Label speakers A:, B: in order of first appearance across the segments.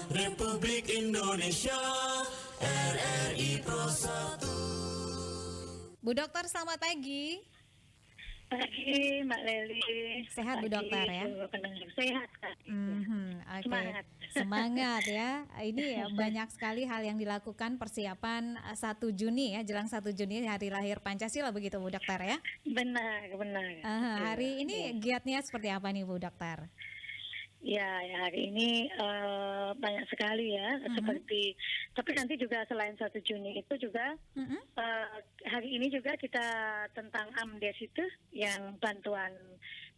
A: Republik Indonesia, RRI Pro 1.
B: Bu Dokter, selamat pagi.
C: Pagi Mbak Leli.
B: Sehat Bu Dokter ya?
C: Sehat Kak.
B: Oke.
C: Semangat.
B: Semangat ya. Ini ya banyak sekali hal yang dilakukan persiapan 1 Juni ya, jelang 1 Juni hari lahir Pancasila begitu Bu Dokter ya?
C: Benar.
B: Hari ini giatnya seperti apa nih Bu Dokter?
C: Ya, hari ini banyak sekali ya, seperti, tapi nanti juga selain 1 Juni itu juga hari ini juga kita tentang AMDes itu yang bantuan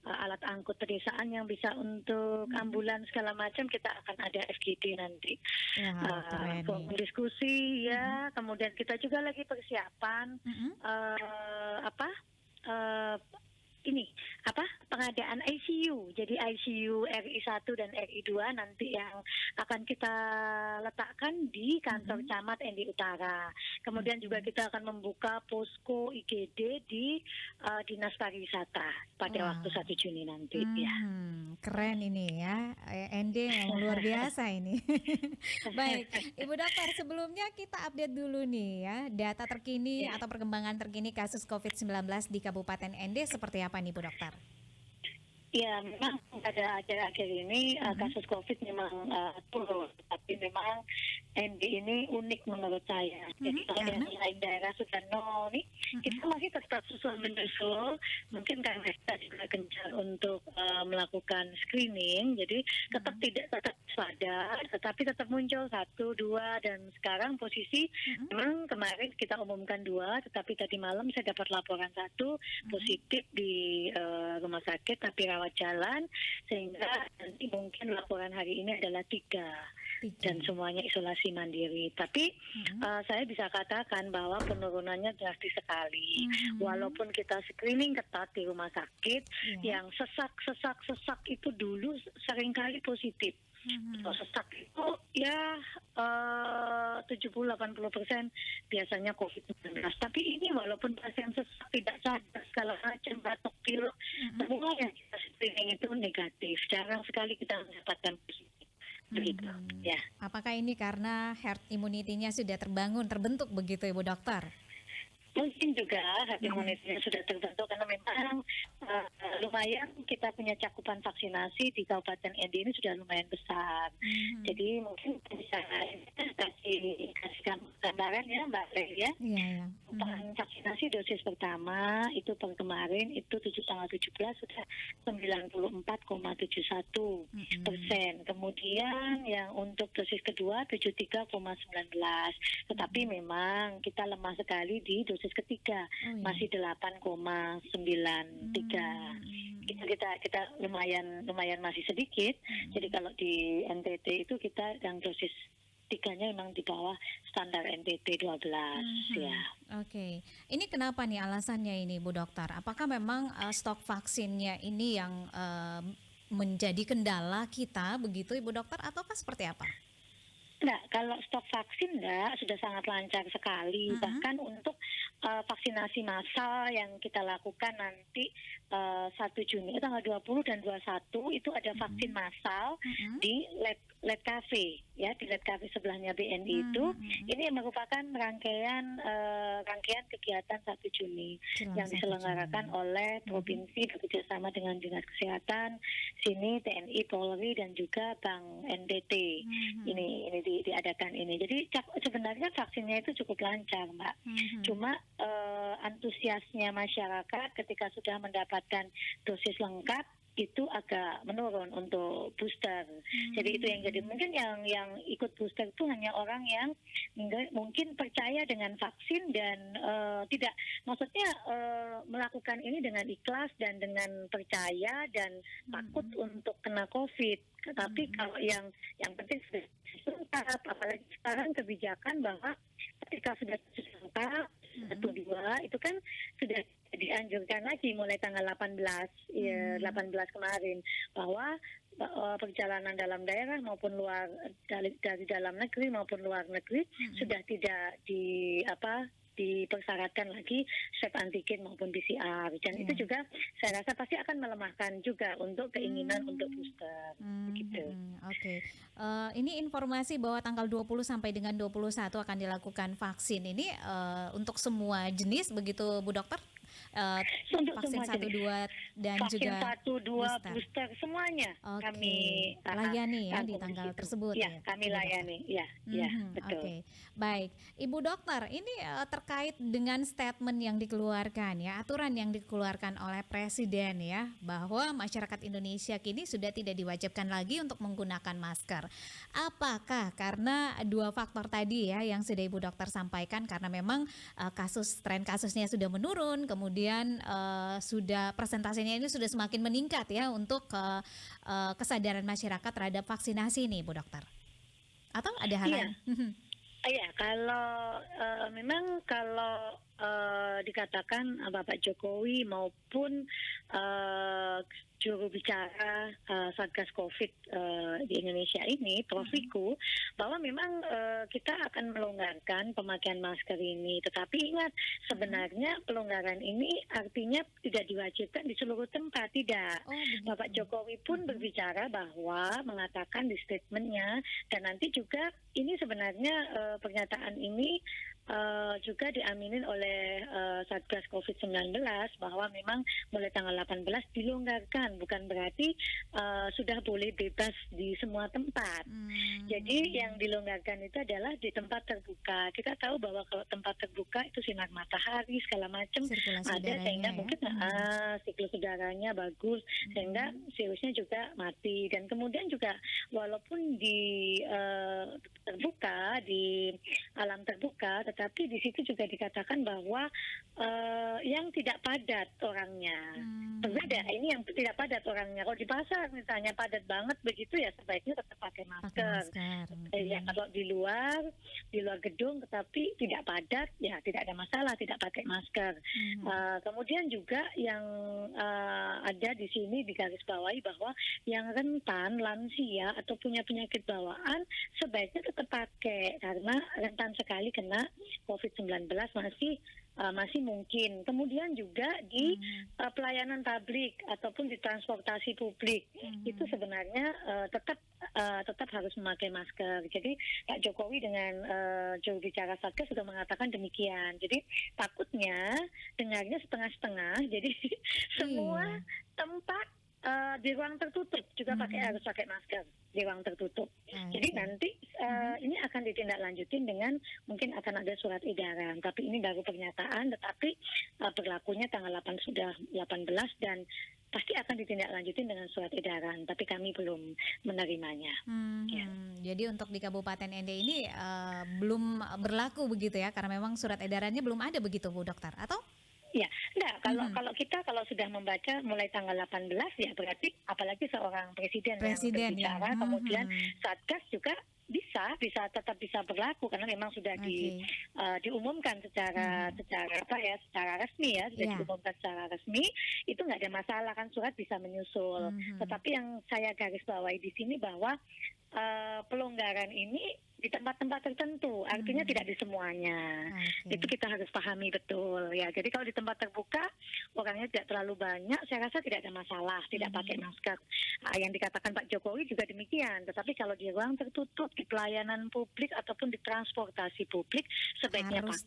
C: alat angkut pedesaan yang bisa untuk ambulan segala macam, kita akan ada FGD nanti.
B: Keren nih.
C: Diskusi ya, kemudian kita juga lagi persiapan pengadaan ICU. Jadi ICU RI 1 dan RI 2 nanti yang akan kita letakkan di kantor camat ND Utara. Kemudian juga kita akan membuka posko IGD di Dinas Pariwisata pada waktu 1 Juni nanti ya.
B: Keren ini ya, ND yang luar biasa ini. Baik, Ibu Dokter, sebelumnya kita update dulu nih ya, data terkini atau perkembangan terkini kasus COVID-19 di Kabupaten ND seperti apa nih Bu Dokter?
C: Ya, memang pada akhir-akhir ini kasus COVID memang turun, tapi memang ND ini unik menurut saya. Jadi kalau yang lain daerah sudah nol nih, kita masih tetap susul-menyusul, mungkin karena kita juga gencar untuk melakukan screening, jadi tetap sadar, tetapi tetap muncul 1, 2, dan sekarang posisi memang kemarin kita umumkan 2, tetapi tadi malam saya dapat laporan 1 positif di rumah sakit tapi rawat jalan, sehingga nanti mungkin laporan hari ini adalah 3 dan semuanya isolasi mandiri. Tapi saya bisa katakan bahwa penurunannya drastis sekali. Walaupun kita screening ketat di rumah sakit, yang sesak itu dulu seringkali positif. Sesak itu ya 70-80% biasanya COVID-19. Tapi ini walaupun pasien sesak tidak sadar segala macam, batuk pilek, semua yang kita screening itu negatif. Jarang sekali kita mendapatkan positif. Begitu. Ya.
B: Apakah ini karena herd immunity-nya sudah terbentuk begitu Ibu Dokter?
C: Mungkin juga herd immunity-nya sudah terbentuk karena memang lumayan kita punya cakupan vaksinasi di Kabupaten ND ini sudah lumayan besar. Jadi mungkin bisa kasih gambaran ya Mbak Le ya. Vaksinasi dosis pertama itu per kemarin itu tanggal 17 sudah 94,71%. Kemudian yang untuk dosis kedua 73,19%. Tetapi memang kita lemah sekali di dosis ketiga, masih 8,93. Kita lumayan masih sedikit. Jadi kalau di NTT itu kita yang dosis 3-nya memang di bawah standar NTT 12 ya.
B: Oke. Ini kenapa nih alasannya ini Bu Dokter? Apakah memang stok vaksinnya ini yang menjadi kendala kita begitu Ibu Dokter, ataukah seperti apa?
C: Nah, kalau stok vaksin sudah sangat lancar sekali. Bahkan untuk vaksinasi massal yang kita lakukan nanti 1 Juni tanggal 20 dan 21 itu ada vaksin massal di Lab Cafe ya, di Lab Cafe sebelahnya BNI itu. Ini merupakan rangkaian kegiatan 1 Juni yang diselenggarakan oleh provinsi bekerjasama dengan Dinas Kesehatan sini, TNI, Polri, dan juga Bank NTT. Ini diadakan ini. Jadi sebenarnya vaksinnya itu cukup lancar, Mbak. Cuma antusiasnya masyarakat ketika sudah mendapatkan dosis lengkap itu agak menurun untuk booster. Jadi itu yang jadi mungkin yang ikut booster itu hanya orang yang mungkin percaya dengan vaksin dan tidak, maksudnya melakukan ini dengan ikhlas dan dengan percaya dan takut untuk kena COVID. Tapi kalau yang penting sudah lengkap, apalagi sekarang kebijakan bahwa ketika sudah lengkap 1-2 itu kan sudah dianjurkan lagi mulai tanggal 18 kemarin bahwa perjalanan dalam daerah maupun dari dalam negeri maupun luar negeri sudah tidak dipersyaratkan lagi swab antigen maupun PCR. Dan
B: Iya.
C: itu juga saya rasa pasti akan melemahkan juga untuk keinginan untuk booster. Begitu.
B: Oke. Ini informasi bahwa tanggal 20 sampai dengan 21 akan dilakukan vaksin ini untuk semua jenis begitu Bu Dokter?
C: Untuk
B: Vaksin
C: semua
B: 1,
C: jenis.
B: 2 dan
C: Vaksin
B: juga
C: 1, 2,
B: booster.
C: booster semuanya
B: Oke.
C: kami
B: Layani ya di
C: rangkum
B: tanggal
C: situ.
B: tersebut
C: Ya,
B: ya,
C: kami
B: Ibu Dokter.
C: layani. Ya, ya, betul.
B: Oke, baik. Ibu Dokter, ini terkait dengan statement yang dikeluarkan ya, aturan yang dikeluarkan oleh Presiden ya, bahwa masyarakat Indonesia kini sudah tidak diwajibkan lagi untuk menggunakan masker. Apakah karena dua faktor tadi ya yang sudah Ibu Dokter sampaikan, karena memang tren kasusnya sudah menurun, kemudian sudah presentasinya ini sudah semakin meningkat ya untuk kesadaran masyarakat terhadap vaksinasi nih Bu Dokter? Atau ada hal
C: Iya.
B: lain?
C: Iya, memang kalau dikatakan Bapak Jokowi maupun juru bicara Satgas Covid di Indonesia ini, Prof. Wiku, bahwa memang kita akan melonggarkan pemakaian masker ini. Tetapi ingat, sebenarnya pelonggaran ini artinya tidak diwajibkan di seluruh tempat, tidak.
B: Oh, begitu.
C: Bapak Jokowi pun berbicara bahwa mengatakan di statementnya, dan nanti juga ini sebenarnya pernyataan ini juga diaminin oleh Satgas COVID-19 bahwa memang mulai tanggal 18 dilonggarkan, bukan berarti sudah boleh bebas di semua tempat. Jadi yang dilonggarkan itu adalah di tempat terbuka. Kita tahu bahwa kalau tempat terbuka itu sinar matahari segala macam
B: Sirkulasi
C: ada,
B: udaranya
C: sehingga
B: ya.
C: mungkin siklus udaranya bagus, sehingga virusnya juga mati. Dan kemudian juga walaupun di terbuka, di alam terbuka, tetapi di situ juga dikatakan bahwa yang tidak padat orangnya. Berbeda, ini yang tidak padat orangnya. Kalau di pasar misalnya padat banget begitu, ya sebaiknya tetap pakai masker. Ya, kalau di luar gedung tetapi tidak padat, ya tidak ada masalah, tidak pakai masker. Kemudian juga yang ada di sini digarisbawahi bahwa yang rentan, lansia atau punya penyakit bawaan sebaiknya tetap pakai, karena rentan sekali kena COVID-19 masih mungkin. Kemudian juga di pelayanan publik ataupun di transportasi publik itu sebenarnya tetap harus memakai masker. Jadi Pak Jokowi dengan juru bicara Satgas sudah mengatakan demikian. Jadi takutnya dengarnya setengah-setengah. Jadi semua tempat di ruang tertutup juga harus pakai masker di ruang tertutup. Jadi nanti ini akan ditindaklanjutin dengan mungkin akan ada surat edaran, tapi ini baru pernyataan, tetapi berlakunya tanggal 18 dan pasti akan ditindaklanjutin dengan surat edaran, tapi kami belum menerimanya. Ya.
B: Jadi untuk di Kabupaten ND ini belum berlaku begitu ya, karena memang surat edarannya belum ada begitu Bu Dokter, atau?
C: Ya, enggak. Kalau sudah membaca mulai tanggal 18, ya berarti apalagi seorang presiden yang berbicara, kemudian Satgas juga bisa tetap berlaku karena memang sudah diumumkan secara resmi ya, sudah diumumkan secara resmi, itu nggak ada masalah kan, surat bisa menyusul. Tetapi yang saya garis bawahi di sini bahwa pelonggaran ini di tempat-tempat tertentu, artinya tidak di semuanya. Itu kita harus pahami betul ya. Jadi kalau di tempat terbuka orangnya tidak terlalu banyak, saya rasa tidak ada masalah, tidak pakai masker. Yang dikatakan Pak Jokowi juga demikian. Tetapi kalau di ruang tertutup, di pelayanan publik ataupun di transportasi publik sebaiknya harus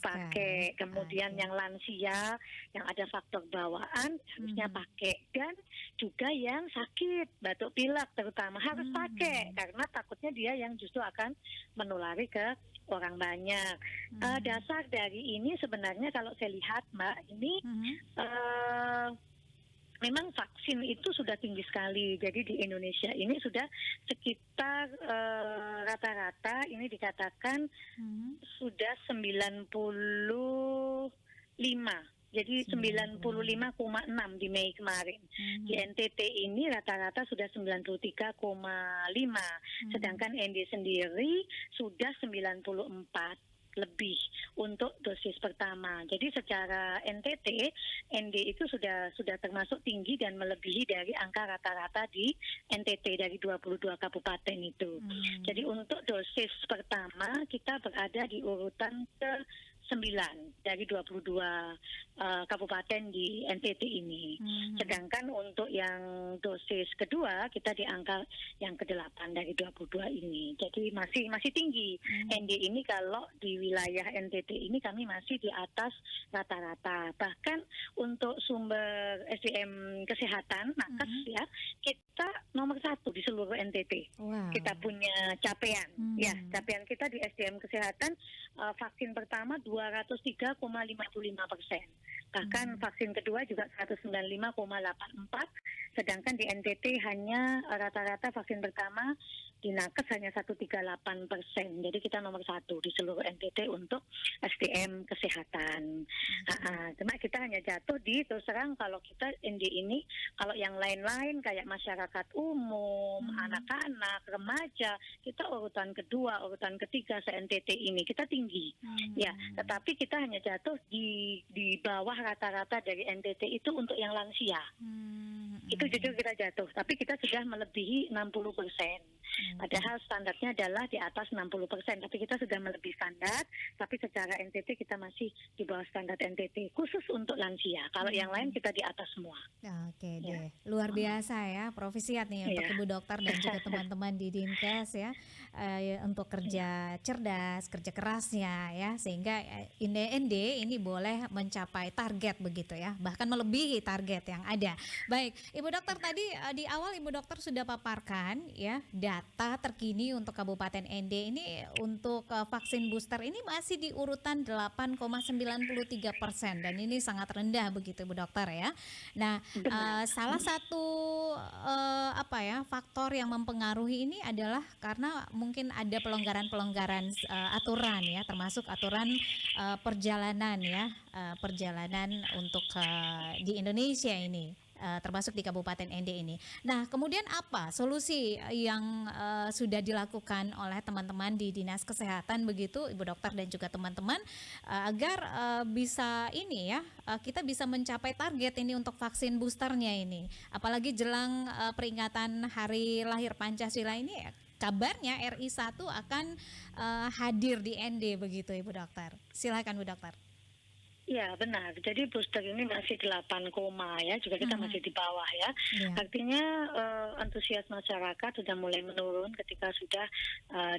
C: pakai. Kemudian yang lansia, yang ada faktor bawaan harusnya pakai, dan juga yang sakit, batuk pilek terutama harus pakai, karena takutnya dia yang justru akan menulari ke orang banyak. Dasar dari ini sebenarnya kalau saya lihat Mbak, ini memang vaksin itu sudah tinggi sekali. Jadi di Indonesia ini sudah sekitar rata-rata ini dikatakan sudah 95. Jadi 95,6 di Mei kemarin. Di NTT ini rata-rata sudah 93,5. Sedangkan ND sendiri sudah 94. lebih untuk dosis pertama. Jadi secara NTT, ND itu sudah termasuk tinggi dan melebihi dari angka rata-rata di NTT dari 22 kabupaten itu. Jadi untuk dosis pertama kita berada di urutan ke-9 dari 22 kabupaten di NTT ini. Sedangkan untuk yang dosis kedua kita di angka yang ke-8 dari 22 ini. Jadi masih tinggi. ND ini kalau di wilayah NTT ini kami masih di atas rata-rata. Bahkan untuk sumber SDM kesehatan, nakes ya, kita nomor 1 di seluruh NTT.
B: Wow.
C: Kita punya capaian. Ya, capaian kita di SDM kesehatan vaksin pertama 203,55%. Bahkan vaksin kedua juga 195,84. Sedangkan di NTT hanya rata-rata vaksin pertama di nakes hanya 138%. Jadi kita nomor 1 di seluruh NTT untuk SDM kesehatan. Cuma kita hanya jatuh di terus terang kalau kita ND ini, kalau yang lain-lain kayak masyarakat umum, anak-anak, remaja, kita urutan kedua, urutan ketiga se-NTT ini kita tinggi. Ya, tetapi kita hanya jatuh di bawah rata-rata dari NTT itu untuk yang lansia. Itu jujur kita jatuh, tapi kita sudah melebihi 60%. Padahal standarnya adalah di atas 60%, tapi kita sudah melebihi standar, tapi secara NTT kita masih di bawah standar NTT, khusus untuk lansia. Kalau yang lain kita di atas semua.
B: Oke deh, luar biasa ya, profisiat nih untuk Ibu Dokter dan juga teman-teman di Dinkes ya, untuk kerja cerdas, kerja kerasnya ya, sehingga ND ini boleh mencapai target begitu ya, bahkan melebihi target yang ada. Baik, Ibu Dokter tadi di awal Ibu Dokter sudah paparkan ya data terkini untuk Kabupaten ND ini untuk vaksin booster ini masih di urutan 8,93% dan ini sangat rendah begitu Ibu Dokter ya. Nah, salah satu faktor yang mempengaruhi ini adalah karena mungkin ada pelonggaran-pelonggaran aturan ya, termasuk aturan perjalanan ya, perjalanan untuk di Indonesia ini. Termasuk di Kabupaten ND ini. Nah, kemudian apa solusi yang sudah dilakukan oleh teman-teman di Dinas Kesehatan begitu, Ibu Dokter dan juga teman-teman agar bisa ini ya, kita bisa mencapai target ini untuk vaksin boosternya ini. Apalagi jelang peringatan Hari Lahir Pancasila ini, kabarnya RI 1 akan hadir di ND begitu, Ibu Dokter. Silakan, Bu Dokter.
C: Ya benar, jadi booster ini masih 8, ya, juga kita masih di bawah ya. Artinya antusias masyarakat sudah mulai menurun ketika sudah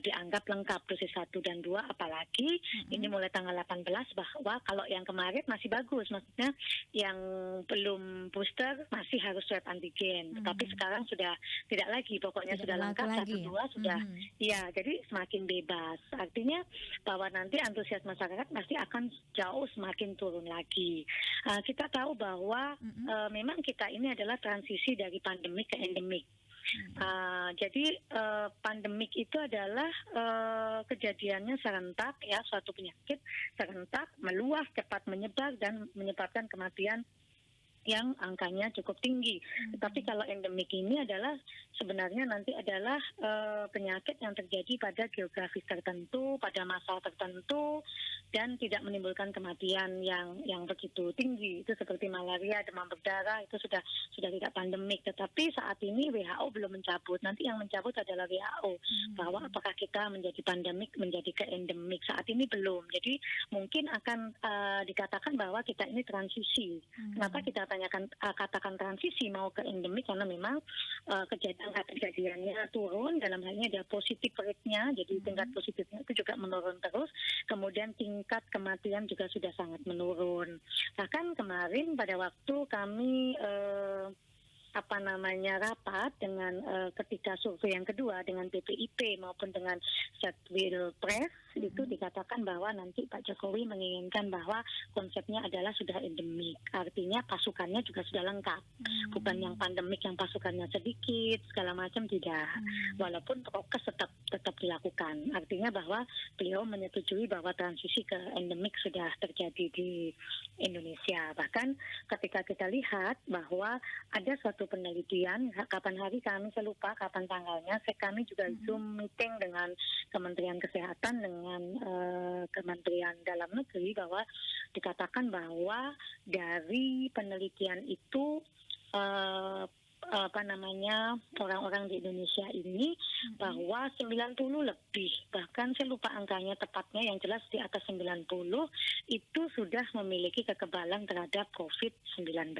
C: dianggap lengkap dosis 1 dan 2, apalagi ini mulai tanggal 18 bahwa kalau yang kemarin masih bagus, maksudnya yang belum booster masih harus swab antigen, tapi sekarang sudah tidak lagi, pokoknya sudah lengkap 1, 2 sudah, ya jadi semakin bebas. Artinya bahwa nanti antusias masyarakat pasti akan jauh semakin turun lagi. Kita tahu bahwa memang kita ini adalah transisi dari pandemik ke endemik. Jadi pandemik itu adalah kejadiannya serentak ya, suatu penyakit serentak, meluas, cepat menyebar dan menyebabkan kematian yang angkanya cukup tinggi. Tetapi kalau endemik ini adalah sebenarnya nanti adalah penyakit yang terjadi pada geografis tertentu, pada masa tertentu, dan tidak menimbulkan kematian yang begitu tinggi. Itu seperti malaria, demam berdarah, itu sudah tidak pandemik. Tetapi saat ini WHO belum mencabut. Nanti yang mencabut adalah WHO. Bahwa apakah kita menjadi pandemik, menjadi ke endemik. Saat ini belum. Jadi mungkin akan dikatakan bahwa kita ini transisi. Kenapa kita katakan transisi mau ke endemik? Karena memang kejadiannya turun, dalam hal ini ada positif rate-nya, jadi tingkat positifnya itu juga menurun terus, kemudian tingkat kematian juga sudah sangat menurun. Bahkan kemarin pada waktu kami rapat dengan ketika survei yang kedua dengan BPIP maupun dengan Setwil Press, itu dikatakan bahwa nanti Pak Jokowi menginginkan bahwa konsepnya adalah sudah endemik, artinya pasukannya juga sudah lengkap, bukan yang pandemik yang pasukannya sedikit segala macam, tidak. Walaupun prokes tetap dilakukan, artinya bahwa beliau menyetujui bahwa transisi ke endemik sudah terjadi di Indonesia. Bahkan ketika kita lihat bahwa ada suatu satu penelitian. Kapan hari kami, saya lupa kapan tanggalnya. Kami juga Zoom meeting dengan Kementerian Kesehatan, dengan Kementerian Dalam Negeri, bahwa dikatakan bahwa dari penelitian itu orang-orang di Indonesia ini bahwa 90 lebih, bahkan saya lupa angkanya tepatnya, yang jelas di atas 90 itu sudah memiliki kekebalan terhadap COVID-19.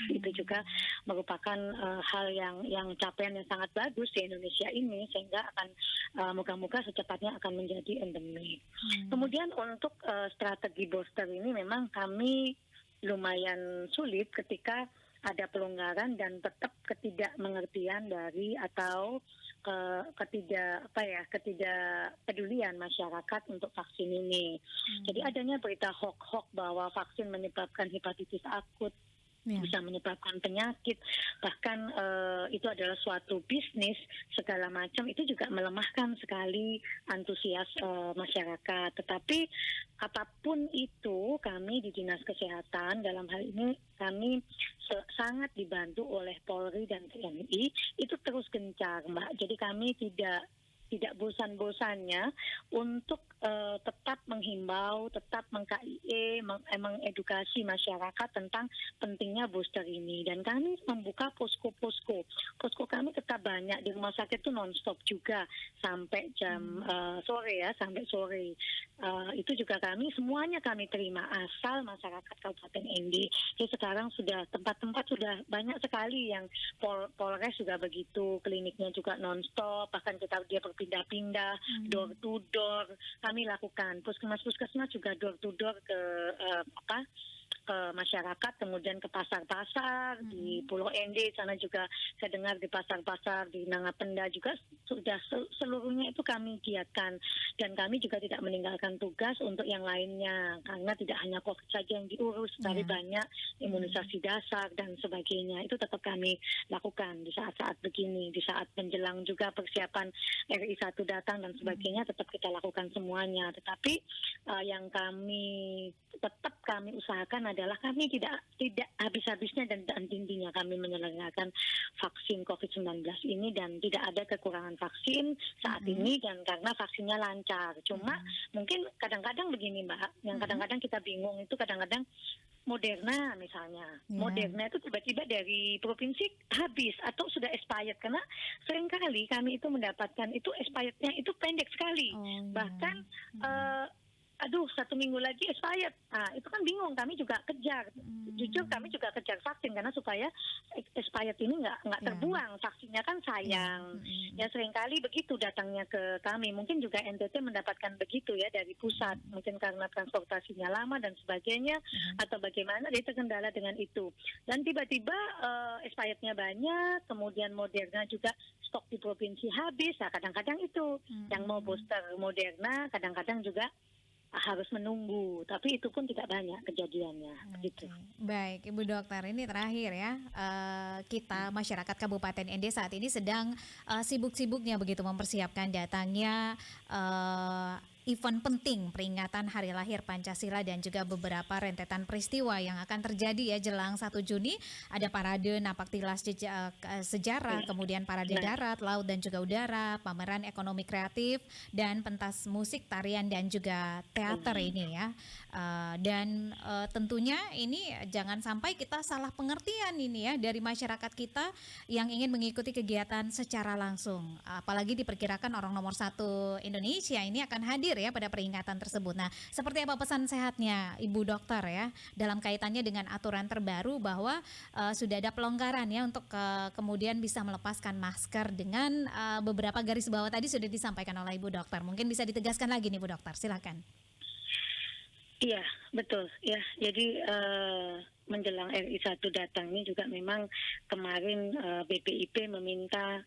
C: Itu juga merupakan hal yang capaian yang sangat bagus di Indonesia ini, sehingga akan moga-moga secepatnya akan menjadi endemik. Kemudian untuk strategi booster ini memang kami lumayan sulit ketika ada pelonggaran dan tetap ketidakmengertian dari atau ketidakpedulian masyarakat untuk vaksin ini. Jadi adanya berita hoax bahwa vaksin menyebabkan hepatitis akut, bisa menyebabkan penyakit, bahkan itu adalah suatu bisnis segala macam, itu juga melemahkan sekali antusias masyarakat. Tetapi apapun itu, kami di Dinas Kesehatan dalam hal ini kami sangat dibantu oleh Polri dan TNI, itu terus gencar, Mbak. Jadi kami tidak bosan-bosannya untuk tetap menghimbau, tetap meng-KIE, mengedukasi masyarakat tentang pentingnya booster ini. Dan kami membuka posko-posko. Posko kami tetap banyak di rumah sakit itu non-stop juga sampai jam sore ya, sampai sore. Itu juga semuanya kami terima asal masyarakat Kabupaten ND. Jadi sekarang sudah tempat-tempat sudah banyak sekali yang Polres juga begitu, kliniknya juga non-stop, bahkan dia berpindah-pindah, door to door kami lakukan. Puskesmas juga door to door ke masyarakat, kemudian ke pasar-pasar di Pulau ND sana juga saya dengar, di pasar-pasar di Nangapenda juga sudah seluruhnya itu kami giatkan. Dan kami juga tidak meninggalkan tugas untuk yang lainnya, karena tidak hanya COVID saja yang diurus, tapi banyak imunisasi dasar dan sebagainya. Itu tetap kami lakukan di saat-saat begini, di saat menjelang juga persiapan RI 1 datang dan sebagainya, tetap kita lakukan semuanya. Tetapi yang tetap kami usahakan adalah kami tidak habis-habisnya dan tingginya kami menyelenggarakan vaksin COVID-19 ini, dan tidak ada kekurangan vaksin saat ini, dan karena vaksinnya lancar. Cuma mungkin kadang-kadang begini, Mbak, yang kadang-kadang kita bingung itu kadang-kadang Moderna misalnya. Moderna itu tiba-tiba dari provinsi habis atau sudah expired, karena seringkali kami itu mendapatkan itu expirednya itu pendek sekali. Bahkan 1 minggu lagi expired. Nah, itu kan bingung, kami juga kejar. Jujur kami juga kejar vaksin karena supaya expired ini nggak terbuang. Vaksinnya kan sayang. Ya seringkali begitu datangnya ke kami. Mungkin juga NTT mendapatkan begitu ya dari pusat. Mungkin karena transportasinya lama dan sebagainya, atau bagaimana dia terkendala dengan itu. Dan tiba-tiba expirednya banyak, kemudian Moderna juga stok di provinsi habis. Nah, kadang-kadang itu yang mau booster Moderna kadang-kadang juga harus menunggu, tapi itu pun tidak banyak kejadiannya. Gitu.
B: Baik, Ibu Dokter, ini terakhir ya, kita masyarakat Kabupaten ND saat ini sedang sibuk-sibuknya begitu mempersiapkan datangnya event penting peringatan Hari Lahir Pancasila dan juga beberapa rentetan peristiwa yang akan terjadi ya jelang 1 Juni. Ada parade napak tilas sejarah, kemudian parade darat, laut dan juga udara, pameran ekonomi kreatif, dan pentas musik, tarian dan juga teater ini ya. Dan tentunya ini jangan sampai kita salah pengertian ini ya dari masyarakat kita yang ingin mengikuti kegiatan secara langsung. Apalagi diperkirakan orang nomor 1 Indonesia ini akan hadir ya pada peringatan tersebut. Nah, seperti apa pesan sehatnya Ibu Dokter ya dalam kaitannya dengan aturan terbaru bahwa sudah ada pelonggaran ya untuk kemudian bisa melepaskan masker dengan beberapa garis bawah tadi sudah disampaikan oleh Ibu Dokter. Mungkin bisa ditegaskan lagi nih Ibu Dokter, silakan.
C: Iya, betul ya. Jadi menjelang RI 1 datang ini juga memang kemarin BPIP meminta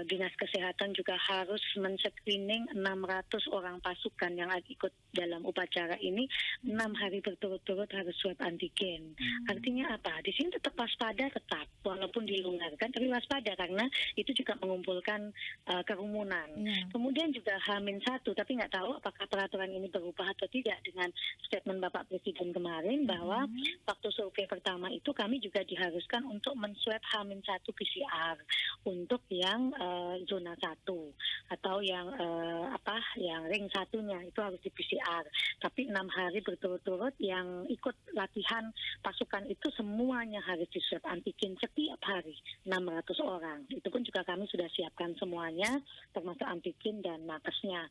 C: Dinas Kesehatan juga harus men-screening 600 orang pasukan yang ikut dalam upacara ini 6 hari berturut-turut harus swab antigen. Artinya apa? Di sini tetap waspada, tetap walaupun dilonggarkan tapi waspada karena itu juga mengumpulkan kerumunan. Kemudian juga H-1 tapi nggak tahu apakah peraturan ini berubah atau tidak dengan statement Bapak Presiden kemarin bahwa waktu survei survei pertama itu kami juga diharuskan untuk men-swab H-1 PCR untuk yang zona 1 atau yang yang ring satunya itu harus di PCR. Tapi 6 hari berturut-turut yang ikut latihan pasukan itu semuanya harus di swab antigen setiap hari 600 orang. Itu pun juga kami sudah siapkan semuanya termasuk antigen dan nakesnya.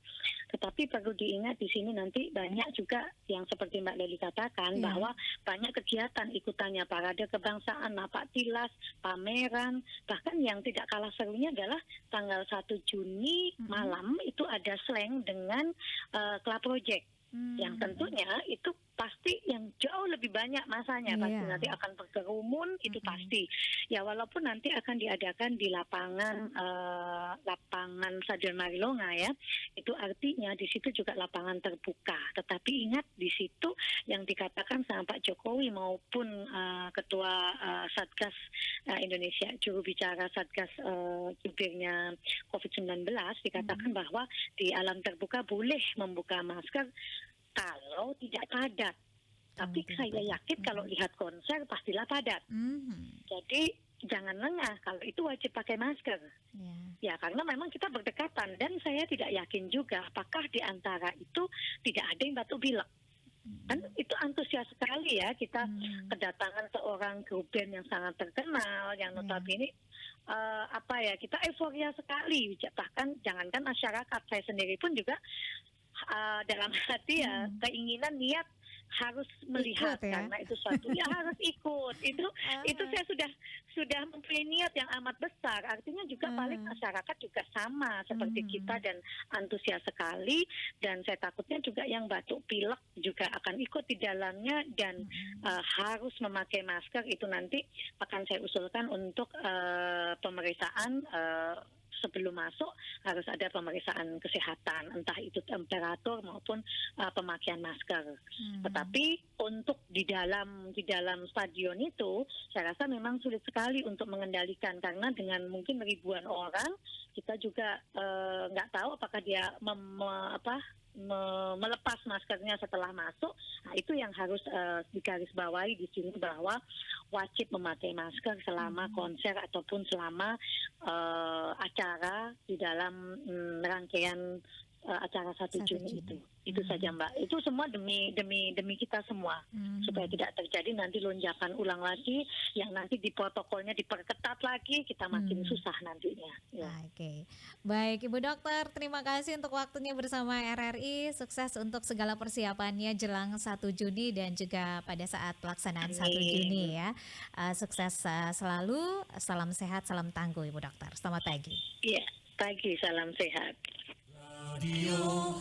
C: Tetapi perlu diingat di sini nanti banyak juga yang seperti Mbak Leli katakan bahwa banyak kegiatan ikutannya, parade kebangsaan, napak tilas, pameran, bahkan yang tidak kalah serunya adalah tanggal 1 Juni malam itu ada slang dengan Club Project. Yang tentunya itu pasti yang jauh lebih banyak masanya, pasti nanti akan berkerumun, itu pasti. Ya walaupun nanti akan diadakan di lapangan Stadion Marilonga ya, itu artinya di situ juga lapangan terbuka. Tetapi ingat di situ yang dikatakan sama Pak Jokowi maupun Ketua Satgas Indonesia, juru bicara Satgas jubirnya COVID-19 dikatakan bahwa di alam terbuka boleh membuka masker kalau tidak padat. Tapi saya yakin kalau lihat konser pastilah padat. Jadi jangan lengah, kalau itu wajib pakai masker. Ya karena memang kita berdekatan dan saya tidak yakin juga apakah di antara itu tidak ada yang batuk pilek. Kan itu antusias sekali ya kita kedatangan seorang grup band yang sangat terkenal yang notabene kita euforia sekali. Bahkan jangankan masyarakat, saya sendiri pun juga dalam hati ya keinginan niat harus melihat karena itu suatu harus ikut itu saya sudah mempunyai niat yang amat besar, artinya juga paling masyarakat juga sama seperti kita dan antusias sekali, dan saya takutnya juga yang batuk pilek juga akan ikut di dalamnya dan harus memakai masker. Itu nanti akan saya usulkan untuk pemeriksaan sebelum masuk harus ada pemeriksaan kesehatan, entah itu temperatur maupun pemakaian masker. Tetapi untuk di dalam stadion itu, saya rasa memang sulit sekali untuk mengendalikan karena dengan mungkin ribuan orang, kita juga nggak tahu apakah dia melepas maskernya setelah masuk. Nah, itu yang harus digarisbawahi di sini bahwa wajib memakai masker selama konser ataupun selama acara di dalam rangkaian acara 1 Juni itu. Itu saja Mbak. Itu semua demi kita semua supaya tidak terjadi nanti lonjakan ulang lagi yang nanti di protokolnya diperketat lagi, kita makin susah nantinya. Ya.
B: Oke. Baik Ibu Dokter, terima kasih untuk waktunya bersama RRI. Sukses untuk segala persiapannya jelang 1 Juni dan juga pada saat pelaksanaan 1 Juni ya. Sukses selalu, salam sehat, salam tangguh Ibu Dokter. Selamat pagi.
C: Iya, pagi, salam sehat.
A: Radio